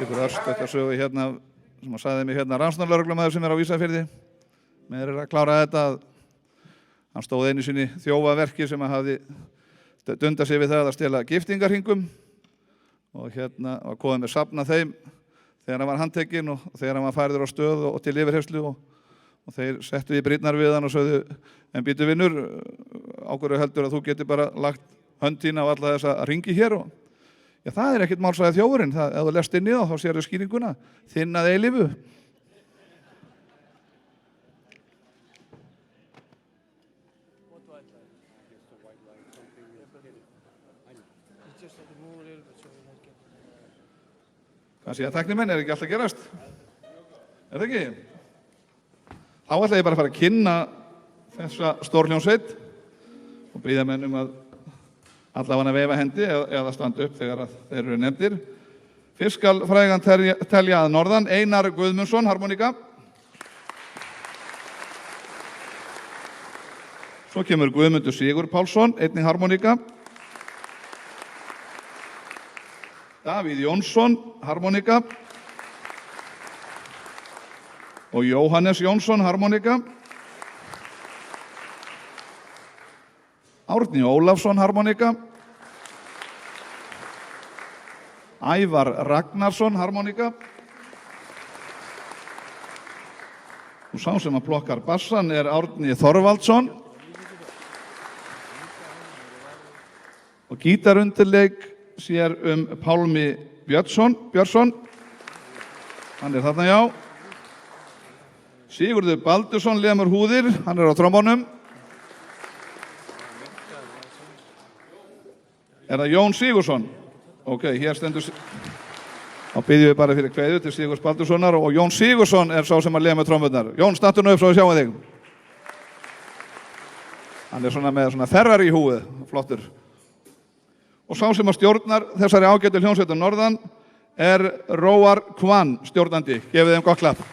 ykkur örstutt að sögu hérna sem að sagði mig hérna rannsóknarlögreglumaður sem á Ísafirði. Með að klára þetta að hann stóð einu sinni þjófaverki sem að hafði dundað sig við það að stela giftingarhringum og hérna var komið með safn af þeim þegar hann var handtekinn og þegar hann var færður á stöð og til yfirheyrslu og þeir settu í brýnnar við hann og sögðu en býtu vinnur, á hverju heldur að þú getur bara lagt hönd þína á alla þessa hringi hér og já, það ekkert mál, sagði þjófurinn, ef þú lest inn í þá sérðu skýringuna, þinn að eilífu. Hvað sé að tæknimenn, ekki alltaf gerast? Það ekki? Þá ætla ég bara að fara að kynna þessa stórhljómsveit og biðja menn að allavega veifa hendi eða standa upp þegar þeir eru nefndir. Fyrst skal frægan telja að norðan Einar Guðmundsson, harmoníka. Svo kemur Guðmundur Sigur Pálsson, einnig harmoníka. Davíð Jónsson, harmoníka. Og Jóhannes Jónsson, harmoníka. Árni Ólafsson, harmoníka. Ævar Ragnarsson, harmoníka. Og sá sem að plokkar bassan Árni Þorvaldsson. Og gítarundirleik sér Pálmi Björnsson. Hann þarna, já. Sigurður Baldursson lemur húðir, hann á trombónum. Það Jón Sigursson? Ok, hér stendur... Þá byggjum við bara fyrir kveðju til Sigurðs Baldurssonar og Jón Sigursson sá sem að lemur tromburnar. Jón, stattu nú upp svo við sjáum þig. Hann svona með svona Ferrari í húið, flottur. Og sá sem að stjórnar þessari ágætu hljómsveit norðan Róar Kvann, stjórnandi. Gefið þeim gott klapp.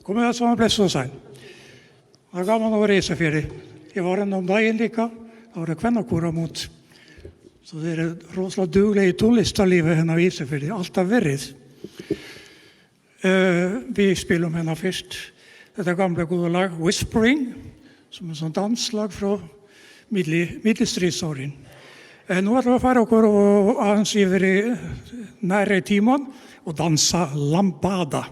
Komið það saman blessuð og sæl. Það er gaman að vera í Ísafirði. Ég var enn daginn líka, það var kvennakúr á mót. Så det rosalega duglega í tónlistarlífi hérna í Ísafirði, alltaf verið. Vi spilum hérna fyrst þetta gamla góða lag Whispering, som sånn danslag fra middelstridsárin. Nå ætlum við að fara okkur og aðeins yfir í nære tíman og dansa lambada.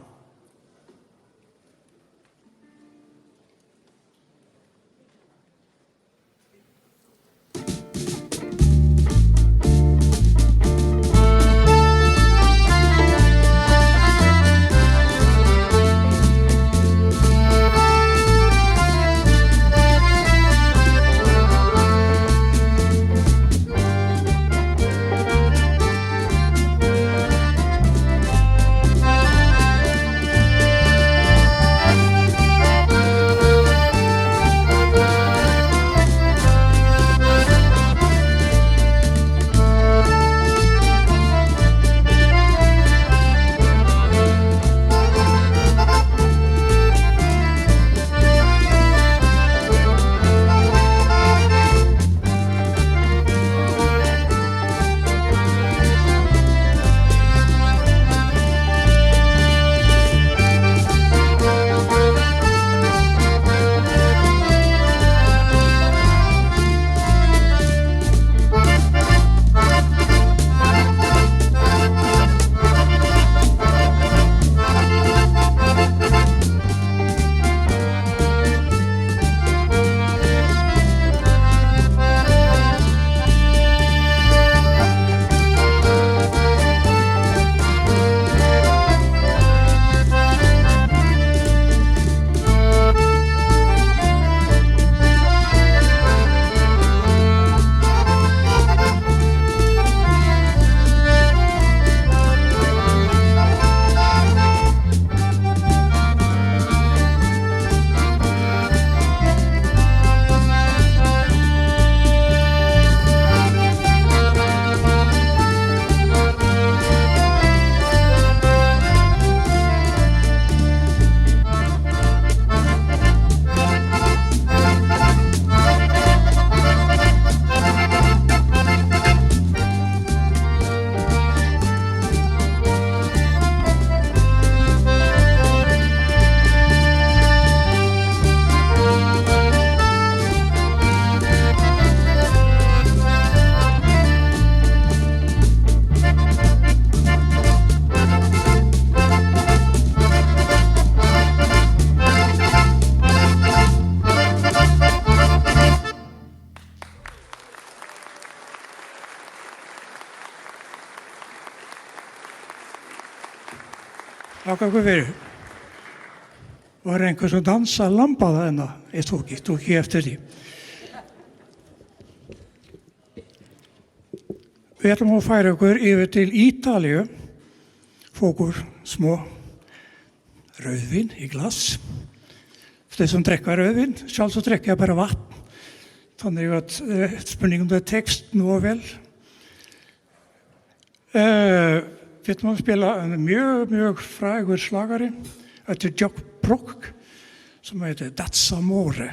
Þakka ykkur fyrir. Var einhver som dansa lambada enna? Ég tók ekki eftir því. Við ætlum að færa ykkur yfir til Ítalíu. Få okkur små rauðvín í glas. For de som drikker rødvin, selv så drikker jeg bare vatten. Þannig at spurning om det er tekst nå vel. Vi ætlum að spila en mjög frægur slagari eftir Jack Bruch som heter That's Amore.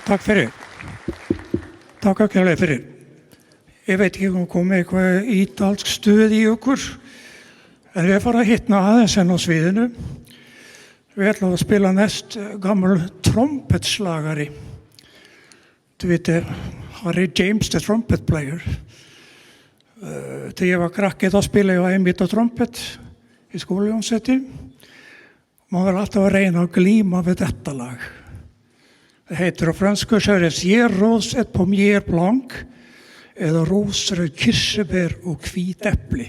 Takk fyrir. Takk ákveðlega fyrir. Ég veit ekki om komið eitthvað ítalsk stuð í ykkur. En við fara að hittna aðeins enn á sviðinu. Við ætlum að spila næst gammal trompetslagari. Du vet, Harry James, the trumpet player. Þegar ég var krakki þá spila ég einmitt á trompet í skólajónsetti. Man var alltaf að reyna að glíma við þetta lag. Det heter på franska så är det sierros ett pommier blanc eller rosröd kirsebär och kvitäpple.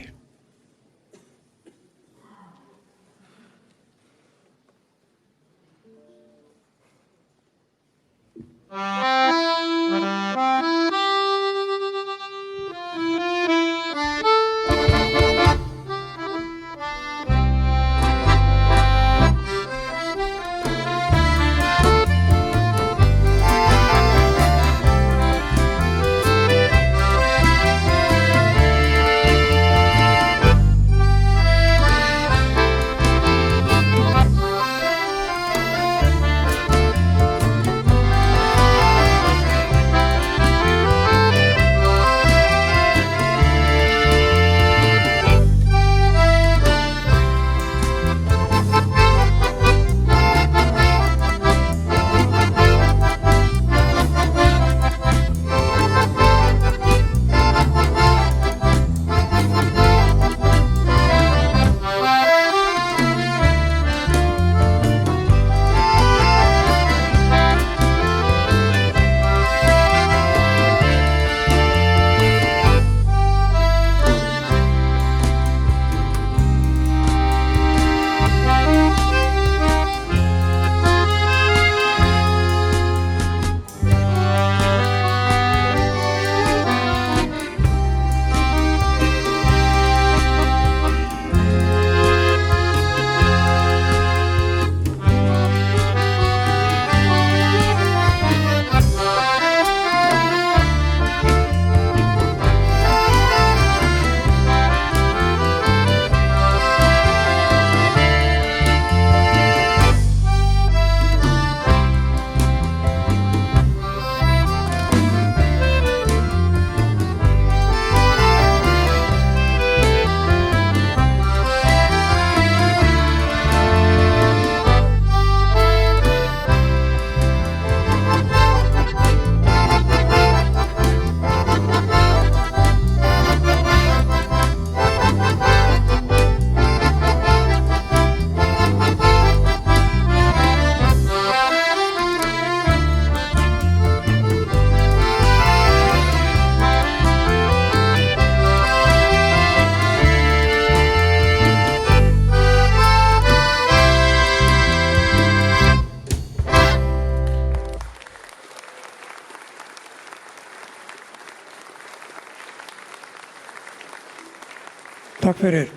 Takk fyrir.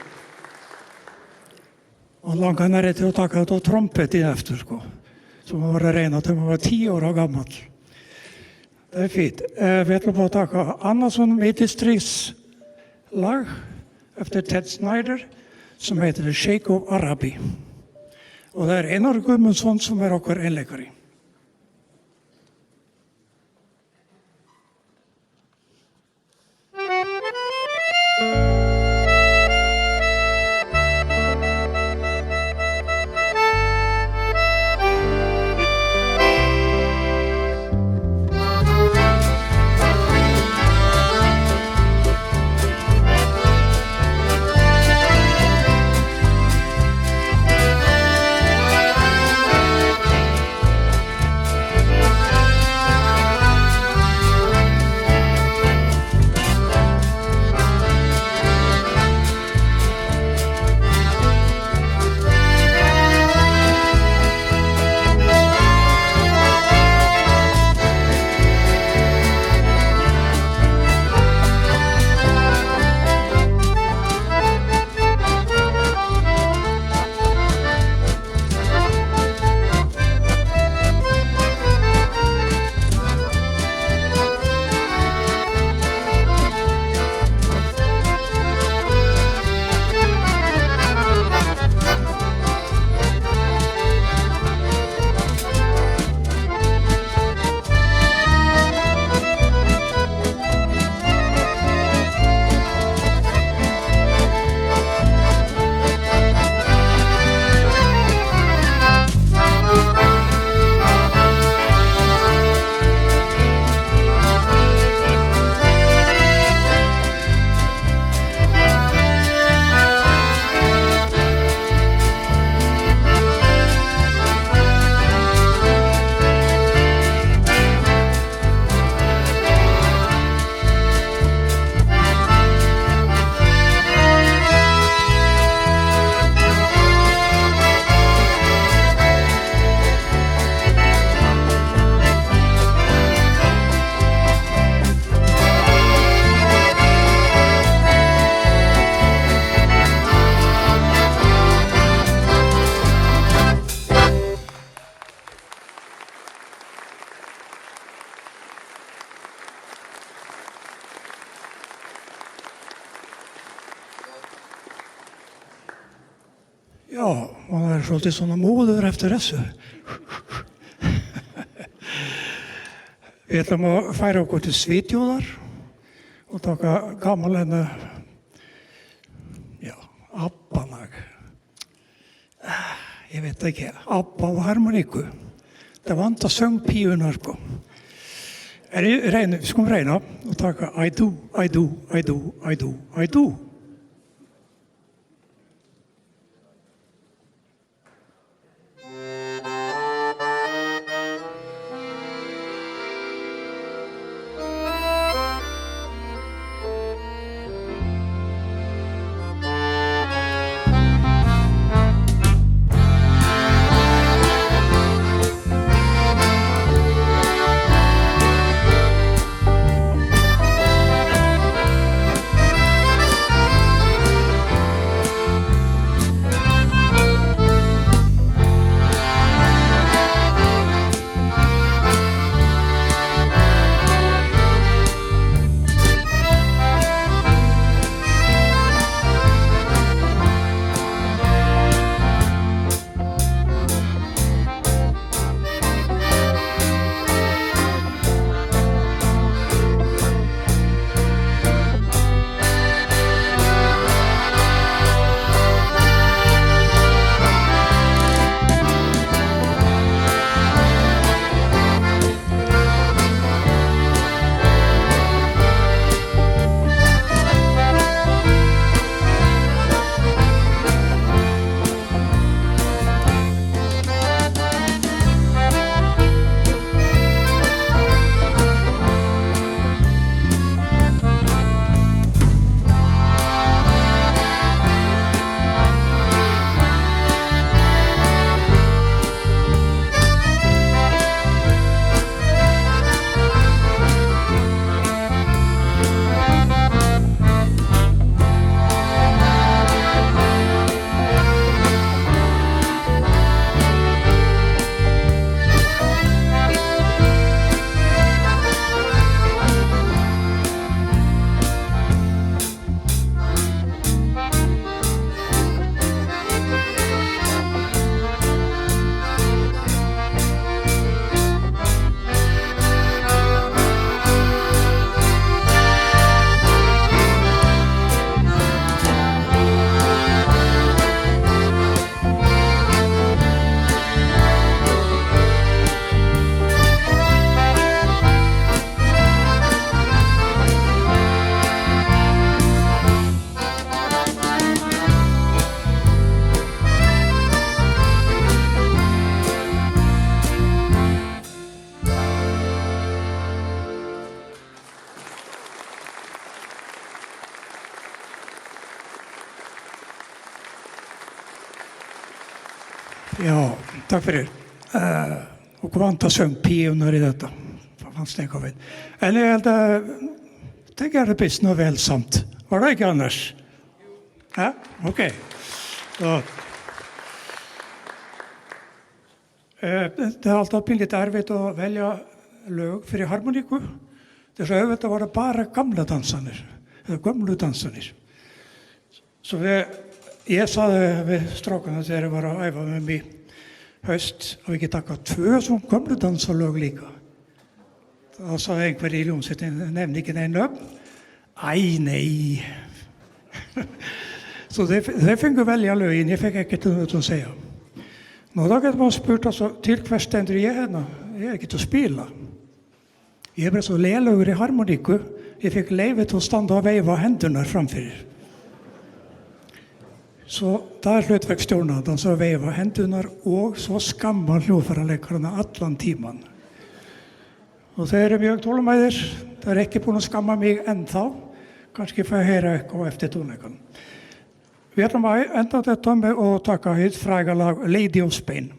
Og langar nærri til að taka þetta á trompeti eftir, sko. Som man var að reyna til man var 10 ára gammal. Det är fint. Vi ætlum að taka Annason Middistricts lag efter Ted Snyder som heter The Shake of Araby. Og det Einar Guðmundsson som okkar einleikari. Já, maður svolítið svona móður eftir þessu. Við ætlum að færa okkur til Svíþjóðar og taka gamallega, ABBA-lag. Ég veit ekki, ABBA og harmoníku. Það vantar söngpíunar, sko. Vi ska reyna och taka I do, I do, I do, I do, I do. Ja, tack för det. Och vanta söngpioner i detta. Fanns det en eller det är det bäst nog välsamt. Var det inte annars? Ja, okej. Så. Det har alltid blivit lite arbete att välja lög för harmoniku. Det är så övrigt att vara bara gamla dansare. Gamla dansare. Så jag sa vid stråkarna att det var att öva med mig höst och vi kan tacka två som gamla dansarlög lika. Då sa en kvar i Lomsätten, nämnde inte en löp. Aj, nej. Så det fick jag välja lögin, jag fick inte något att säga. Några dagar var spurt alltså till hver stendur jag henne, jag är inte att spela. Jag blev så lelögur i harmoniku, jag fick levet att stanna och veva händerna framför. Så där slutväxtstjorna, de så veva händerna och så skammar hljóðfæraleikararna allan tíman. Och det är mjög tålmæðir, det är inte på att skamma mig ända, kanske får jag höra eitthvað efter tónleikan. Vi ætlum að enda þetta með að taka hitt fræga lag Lady of Spain.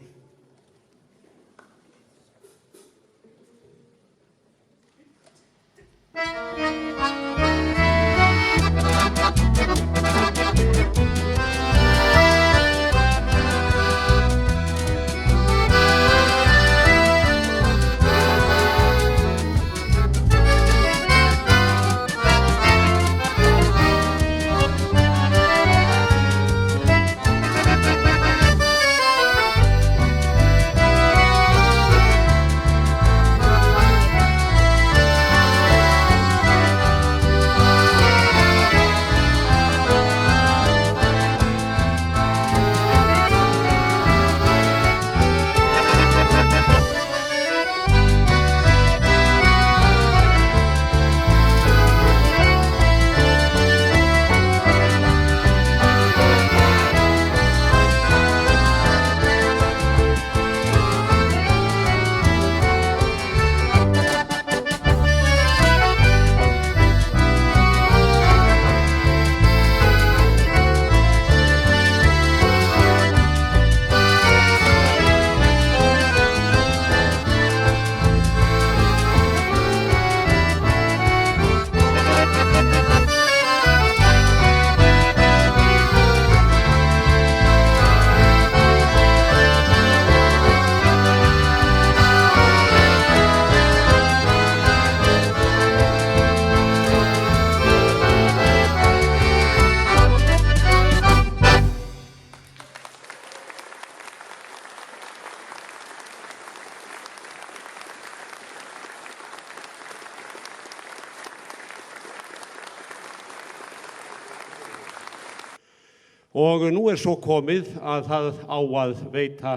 Og nú svo komið að það á að veita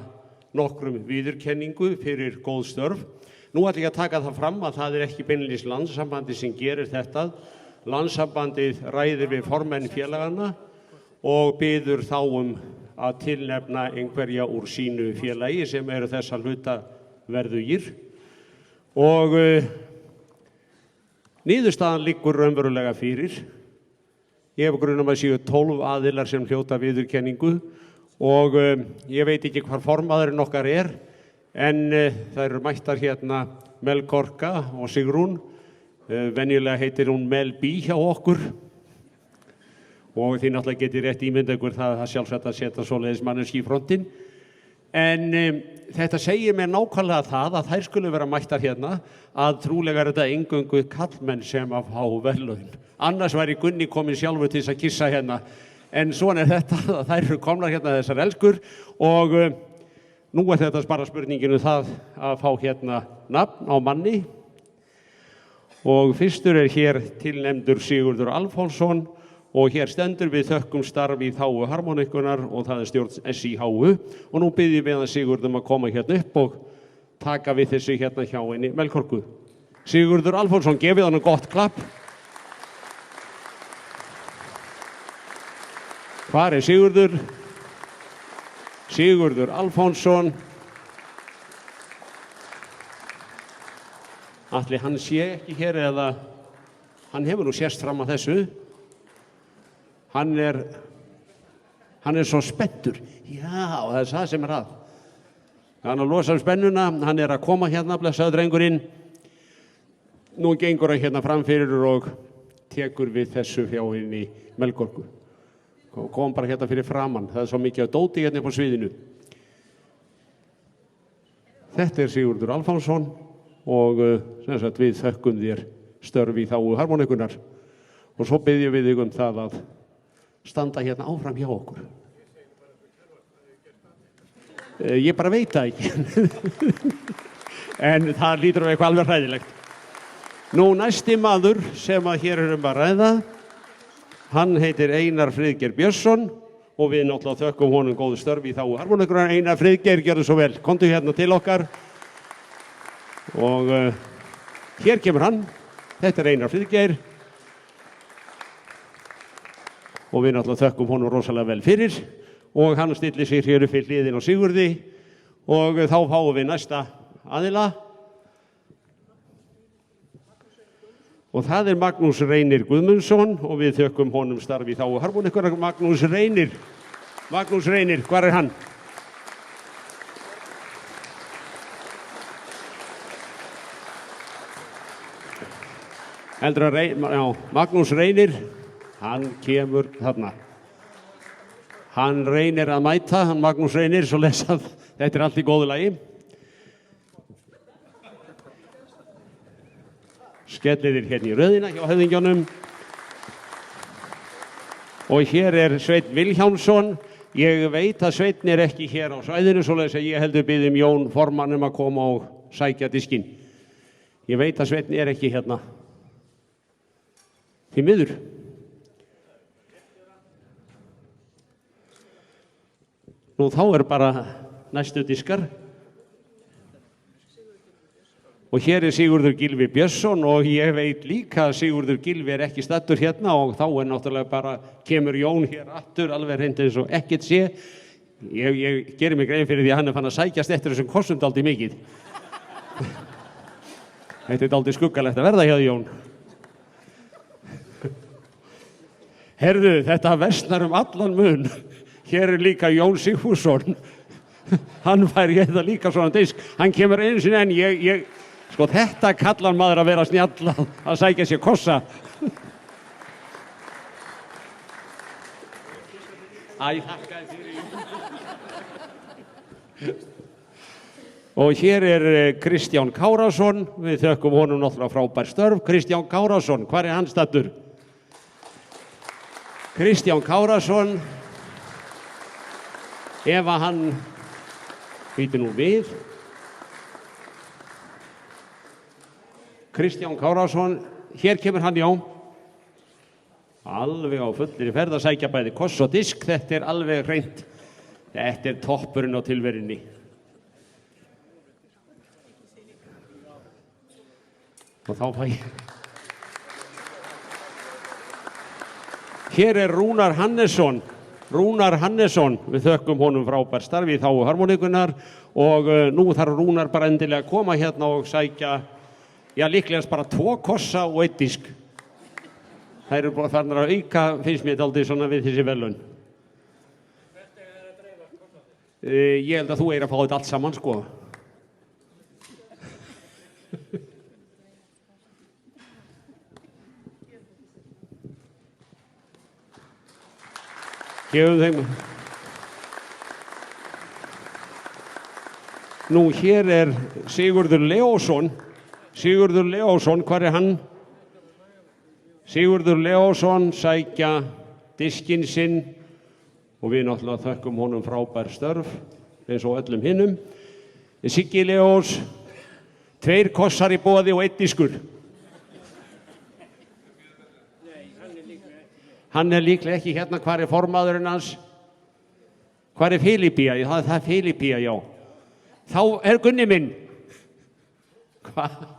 nokkrum viðurkenningu fyrir góð störf. Nú ætla ég að taka það fram að það ekki beinlínis landssambandið sem gerir þetta. Landssambandið ræðir við formenn félaganna og biður þá að tilnefna einhverja úr sínu félagi sem eru þessa hluta verðugir. Og niðurstaðan liggur raunverulega fyrir. Ég hef grunað að séu 12 aðilar sem hljóta viðurkenningu og ég veit ekki hvar formaðurinn okkar en það eru mættar hérna Melkorka og Sigrún. Venjulega heitir hún Melbí hjá okkur og þið náttúrulega getið rétt ímynda ykkur það sjálfsagt að setja svoleiðis manneskju í frontinn. En þetta segir mér nákvæmlega það að þær skulu vera mættar hérna að trúlega þetta eingöngu kallmenn sem að fá verðlaun. Annars væri Gunni komin sjálfur til þess að kissa hérna. En svona þetta að þær eru komnar hérna þessar elskur og nú þetta bara spurningin það að fá hérna nafn á manni. Og fyrstur hér tilnefndur Sigurður Alfonsson og hér stendur við þökkum starf í þágu harmonikunar og það stjórn SÍHU og nú byrjum við að Sigurðum að koma hérna upp og taka við þessu hérna hjá henni Melkorku. Sigurður Alfonsson, gefið hann gott klapp. Hvar Sigurður? Sigurður Alfonsson. Ætli hann sé ekki hér eða hann hefur nú sést fram að þessu. Hann svo spenntur. Já, það það sem að. Hann að losa spennuna, hann að koma hérna, blessaður drengurinn. Nú gengur hann hérna framfyrir og tekur við þessu hjá henni Melkorku. Kom bara hérna fyrir framann, það svo mikið að dóti hérna upp á sviðinu. Þetta Sigurður Alfonsson og sem sagt við þökkum þér störf í þágu harmonikunar og svo biðjum við þig það að standa hérna áfram hjá okkur. Ég bara veit það ekki. En það lítur eitthvað alveg hræðilegt. Nú næsti maður sem að hér að ræða, hann heitir Einar Friðgeir Björnsson og við náttúrulega þökkum honum góðu störf í þágu harmonikunar. Einar Friðgeir, gjörðu svo vel. Komdu hérna til okkar. Og hér kemur hann. Þetta Einar Friðgeir. Og við náttúrulega þökkum honum rosalega vel fyrir og hann stillir sér hér upp fyrir hliðin á Sigurði og þá fáum við næsta aðila og það Magnús Reynir Guðmundsson og við þökkum honum starf í þágu harmonikunar. Magnús Reynir, hvar hann? Magnús Reynir, hann kemur þarna. Hann reynir að mæta, hann Magnús Reynir, svo lesað, þetta allt í góðu lagi. Skellir hérna í röðina hjá höfðingjónum. Og hér Sveinn Vilhjálmsson. Ég veit að Sveinn ekki hér á svæðinu, svo að ég heldur biðjum Jón formann að koma og sækja diskinn. Ég veit að Sveinn ekki hérna. Því miður. Nú þá bara næstu diskar. Og hér Sigurður Gylfi Björnsson og ég veit líka að Sigurður Gylfi ekki stattur hérna og þá náttúrulega bara kemur Jón hér aftur alveg reynd eins og ekkert sé. Ég gerir mig grein fyrir því að hann fann að sækjast eftir þessum kossum dálítið mikið. Þetta dálítið skuggalegt að verða hjá Jón. Herðu, þetta versnar allan mun. Hér líka Jón Sigfússon. Hann fær þetta líka svona disk. Hann kemur einu sinni en ég sko þetta kallar maður að vera snjall að sækja sér kossa. Æ, þakkaði fyrir. Og hér Kristján Kárásson. Við þökkum honum náttúrulega frábær störf. Kristján Kárásson, hvar hann stattur? Kristján Kárásson. Ef að hann býtir nú við. Kristján Kárásson, hér kemur hann, já. Alveg á fullir ferð að sækja bæði koss og disk, þetta alveg hreint. Þetta toppurinn á tilverinni. Og þá fæ ég. Hér Rúnar Hannesson. Rúnar Hannesson, við þökkum honum frábær starfi í þágu harmonikunar og nú þarf Rúnar bara endilega að koma hérna og sækja, já líklegast bara 2 kossa og 1 disk. Það eru bara farnar að auka, finnst mér dálítið svona við þessi verðlaun. Ég held að þú að fá þetta allt saman, sko. Gefum þeim. Nú, hér Sigurður Leósson. Sigurður Leósson, hvar hann? Sigurður Leósson sækja diskinn sinn og við náttúrulega þökkum honum frábær störf eins og öllum hinnum. Siggi Leós, 2 kossar í boði og 1 diskur. Hann líklega ekki hérna, hvar formaðurinn hans? Hvar Filipía? Það Filipía, já. Þá Gunni minn. Hvað?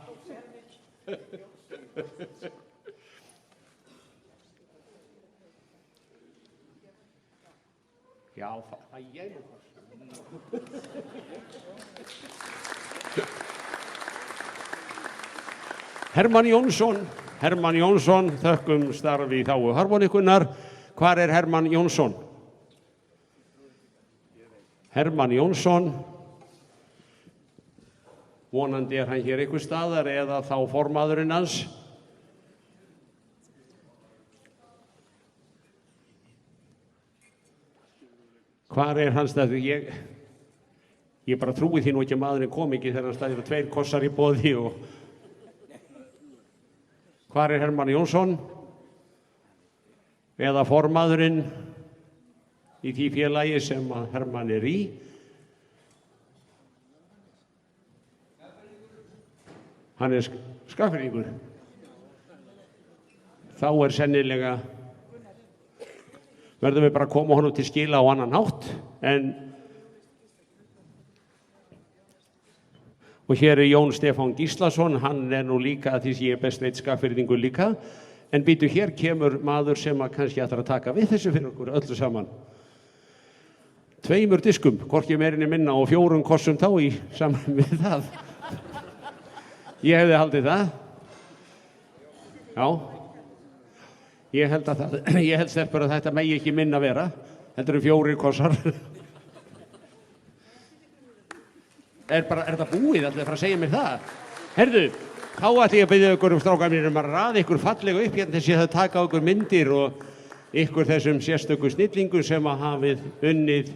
Já, það ég nú. Hermann Jónsson, þökkum starfi í þágu harmonikunar. Hvar Hermann Jónsson? Hermann Jónsson. Vonandi hann hér einhvers staðar eða þá formaðurinn hans. Hvar hans stað? Ég bara trúi því nú ekki að maðurinn kom ekki þegar hann stæði 2 kossar í boði og... Hvar Hermann Jónsson? Eða formaðurinn í því félagi sem Hermann í? Hann Skagfirðingur. Þá sennilega verðum við bara að koma honum til skila á annan hátt, og hér Jón Stefán Gíslason, hann nú líka, því sem ég best veit, Skagfirðingur líka, en býtu hér kemur maður sem kannski ætlar að taka við þessu fyrir okkur öllu saman. 2 diskum, hvorki meirinni minna og 4 kossum þá í saman við það. Ég hefði haldið það. Já. Ég held stelpur að þetta megi ekki minna vera. Þetta eru 4 kossar. Það búið allir að fara að segja mér það? Herðu, þá ætla ég að biðja ykkur strákar mínir að raða ykkur fallega upp hérna þess að taka ykkur myndir og ykkur þessum sérstöku snillingum sem að hafið unnið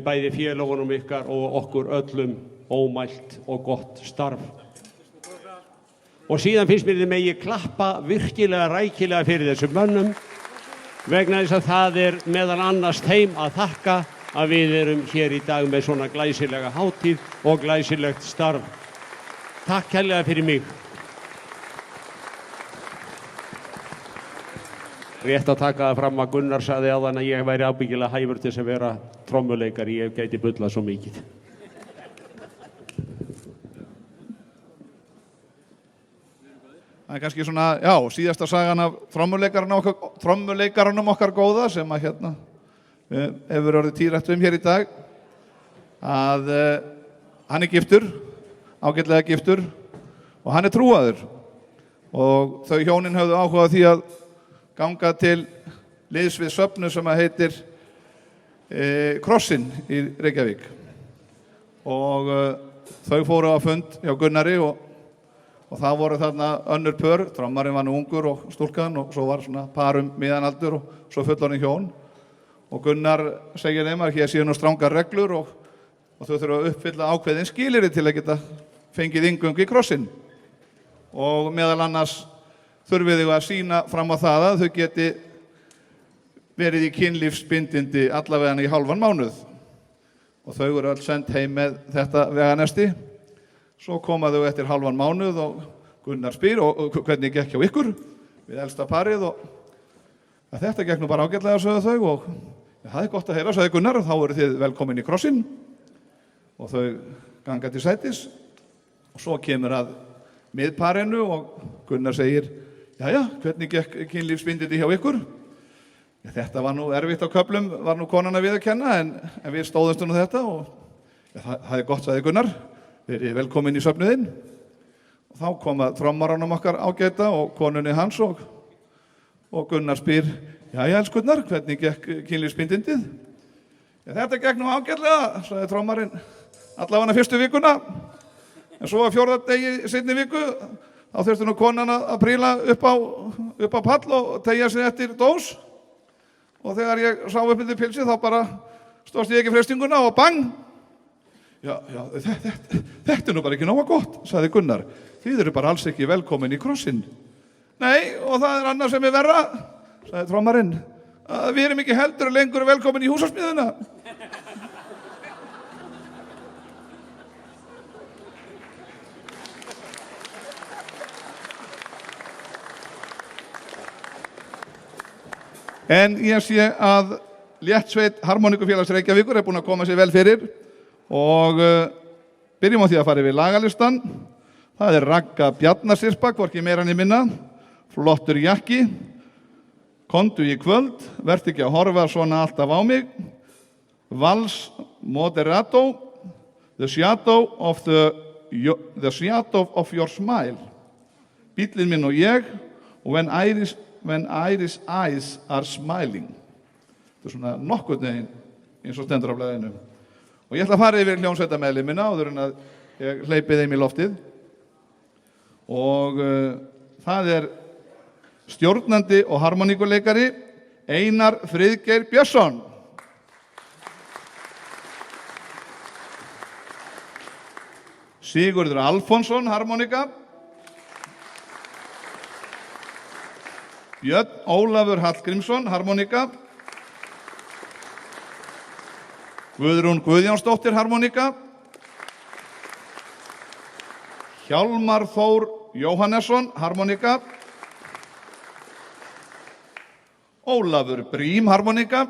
bæði félagunum ykkar og okkur öllum ómælt og gott starf. Og síðan finnst mér þið megi klappa virkilega rækilega fyrir þessum mönnum vegna þess að það meðal annars þeim að þakka að við erum hér í dag með svona glæsilega hátíð og glæsilegt starf. Takk kærlega fyrir mig. Rétt að taka það fram að Gunnar sagði áðan að ég væri ábyggilega hæfur til að vera trommuleikari, ég gæti bullað svo mikið. Það kannski svona, já, síðasta sagan af trommuleikaranum okkar góða sem að hefur orðið tíðrætt hér í dag, að hann giftur, ágætlega giftur, og hann trúaður. Og þau hjónin höfðu áhuga á því að ganga til liðs við söfnu sem að heitir Krossin í Reykjavík. Og þau fóru á fund hjá Gunnari og það voru þarna önnur pör, trommarinn var nú ungur og stúlkan og svo var svona par miðanaldur og svo fullorðin hjón. Og Gunnar segir þeim að hér séu nú strangar reglur og þau þurfa að uppfylla ákveðin skilyrði til að geta fengið inngöngu í Krossin. Og meðal annars þurfið þau að sýna fram á það að þau geti verið í kynlífsbindindi allavega í hálfan mánuð. Og þau eru öll send heim með þetta veganesti. Svo koma þau eftir hálfan mánuð og Gunnar spyr og hvernig gekk hjá ykkur við elsta parið og að þetta gekk nú bara ágætlega, sögðu þau, og það gott að heyra, sagði Gunnar, þá eru þið velkomin í krossinn. Og þau ganga til sætis og svo kemur að miðparinu og Gunnar segir: jæja, hvernig gekk kynlífsbindindi hjá ykkur? Þetta var nú erfitt á köflum, var nú konan að viðurkenna, en við stóðumst nú þetta og það er gott, sagði Gunnar, verið velkomin í söfnuðinn. Og þá koma trommaranum okkar ágæta og konunni hans og Gunnar spyr: jæja, elskurnar, hvernig gekk kynlífsbindindið? Þetta gekk nú ágætlega, sagði trommarinn, allavega fyrstu vikuna. En svo að 4. degi seinni viku, þá þurfti nú konan að príla upp á pall og teygja sig eftir dós. Og þegar ég sá upp undir pilsið, þá bara stóðst ég ekki freistinguna og bang! Já, þetta er nú bara ekki nóga gott, sagði Gunnar. Þið eru bara alls ekki velkomin í krossinn. Nei, og það er annað sem er verra, sagði trommarinn, að við erum ekki heldur lengur velkomin í húsasmiðuna. En ég sé að Léttsveit Harmoníkufélags Reykjavíkur er búin að koma sér vel fyrir og byrjum á því að fara yfir lagalistan. Það er Ragga Bjarnasirpa, hvorki meira niður minna, flottur jakki, komdu í kvöld, verð ekki að horfa svona alltaf á mig, Vals Moderato, the shadow of your smile, bíllinn minn og ég, og when Iris eyes are smiling. Þetta er svona nokkurn veginn eins og stendur á blaðinu. Og ég ætla að fara yfir hljómsveitarmeðlimina áður en að ég hleypi þeim í loftið. Og það er stjórnandi og harmoníkuleikari Einar Friðgeir Björnsson. Sigurður Alfonsson, harmoníka. Björn Ólafur Hallgrímsson, harmoníka. Guðrún Guðjónsdóttir, harmoníka. Hjálmar Þór Jóhannesson, harmoníka. Ólafur Brím, harmoníka.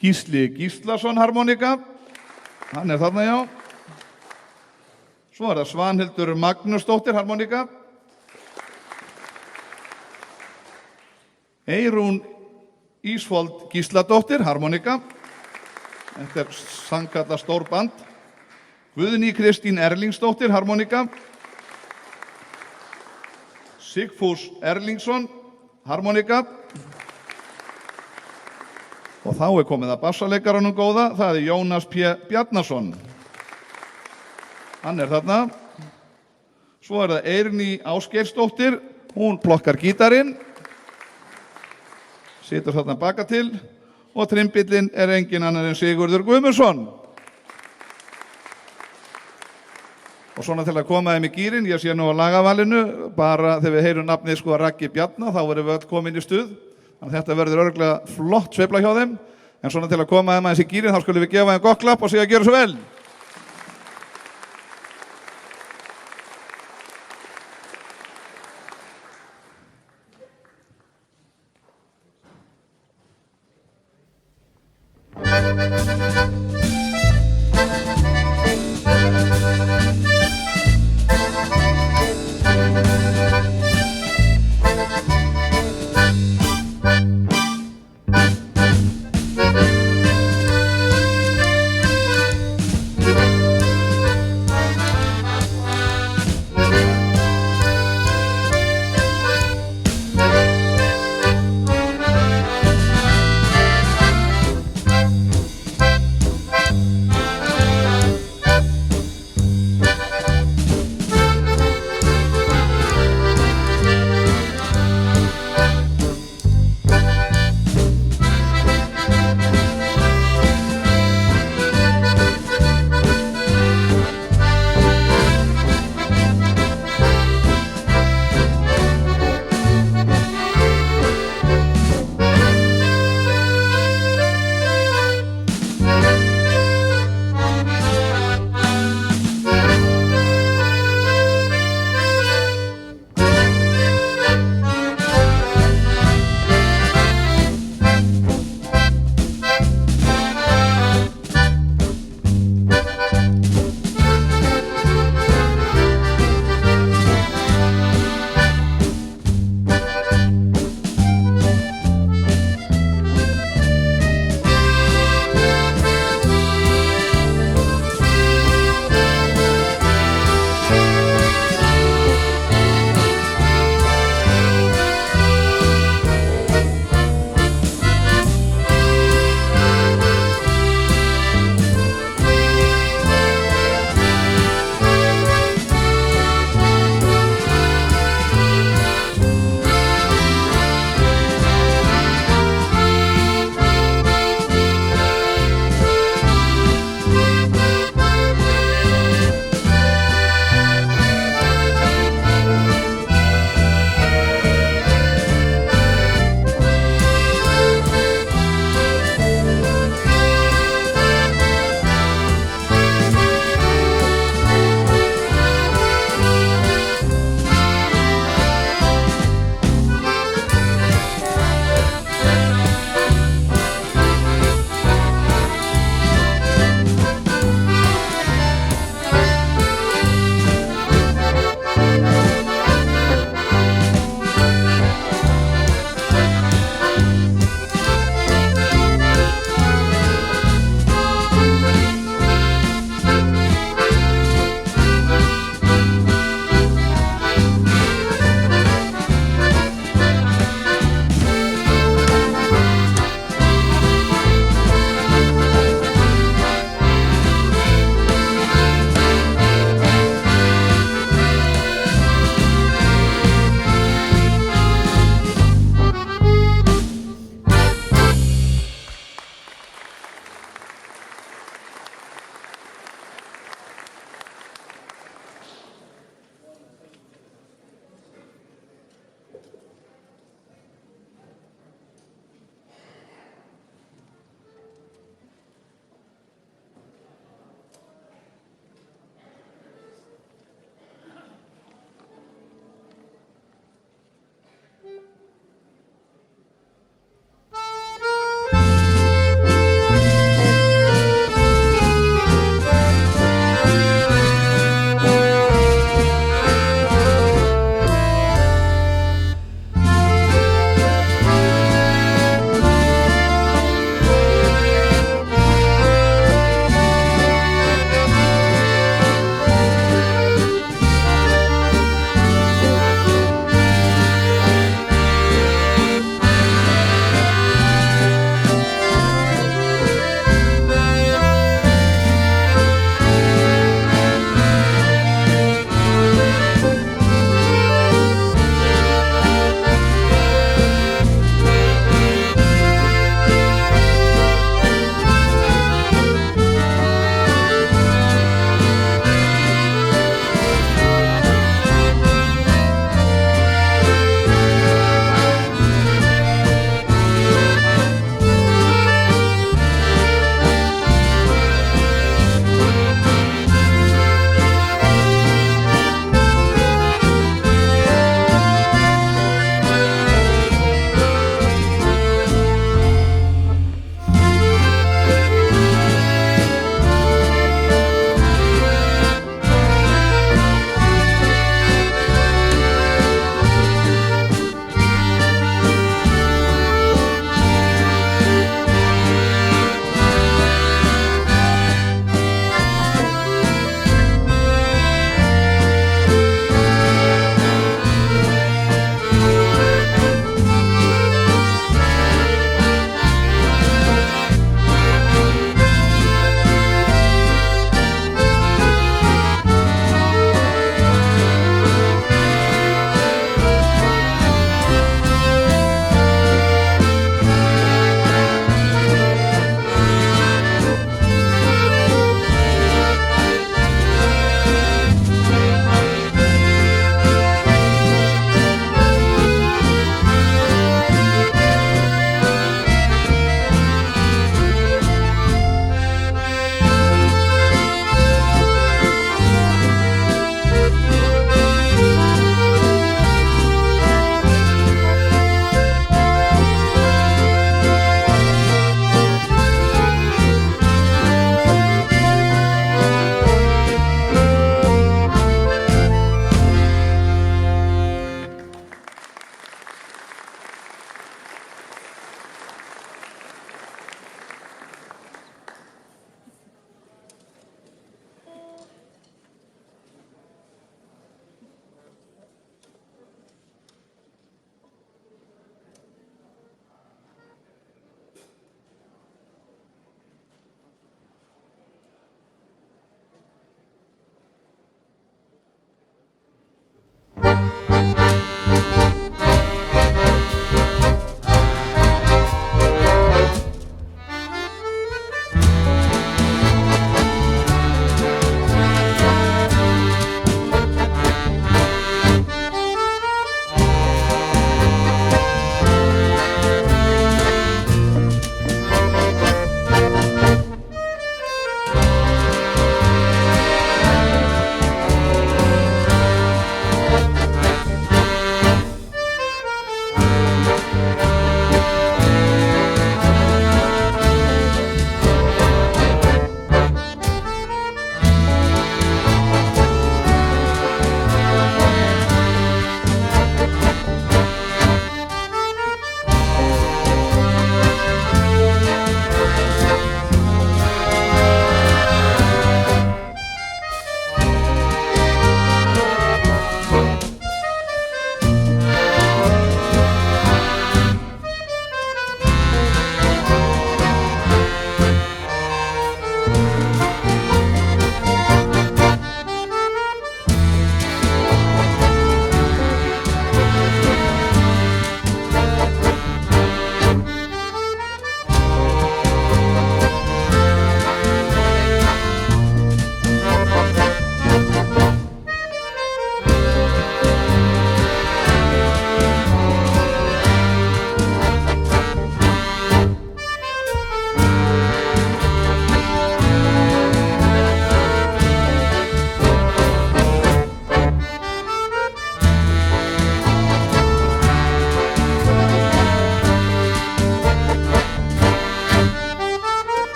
Gísli Gíslason, harmoníka. Hann er þarna, já. Svo er það Svanhildur Magnúsdóttir, harmoníka. Eyrún Ísfold Gísladóttir, harmoníka. Þetta er sannkallað stór band. Guðný Kristín Erlingsdóttir, harmoníka. Sigfús Erlingsson, harmoníka. Og þá er komið að bassaleikaranum góða, það er Jónas P. Bjarnason. Hann er þarna. Svo er það Eirný Ásgeirsdóttir, hún plokkar gítarinn. Situr þarna baka til og trimbillinn er engin annar en Sigurður Guðmundsson. Og svona til að koma þeim í gírinn, ég sé nú á lagavalinu, bara þegar við heyrum nafnið sko Raggi Bjarna, þá verðum við öll komin í stuð. Þannig að þetta verður örugglega flott sveifla hjá þeim. En svona til að koma þeim aðeins í gírinn, þá skulum við gefa þeim gott klapp og segja gjörðu svo vel.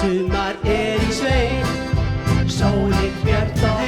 是 sumar í sveit, sólin björt og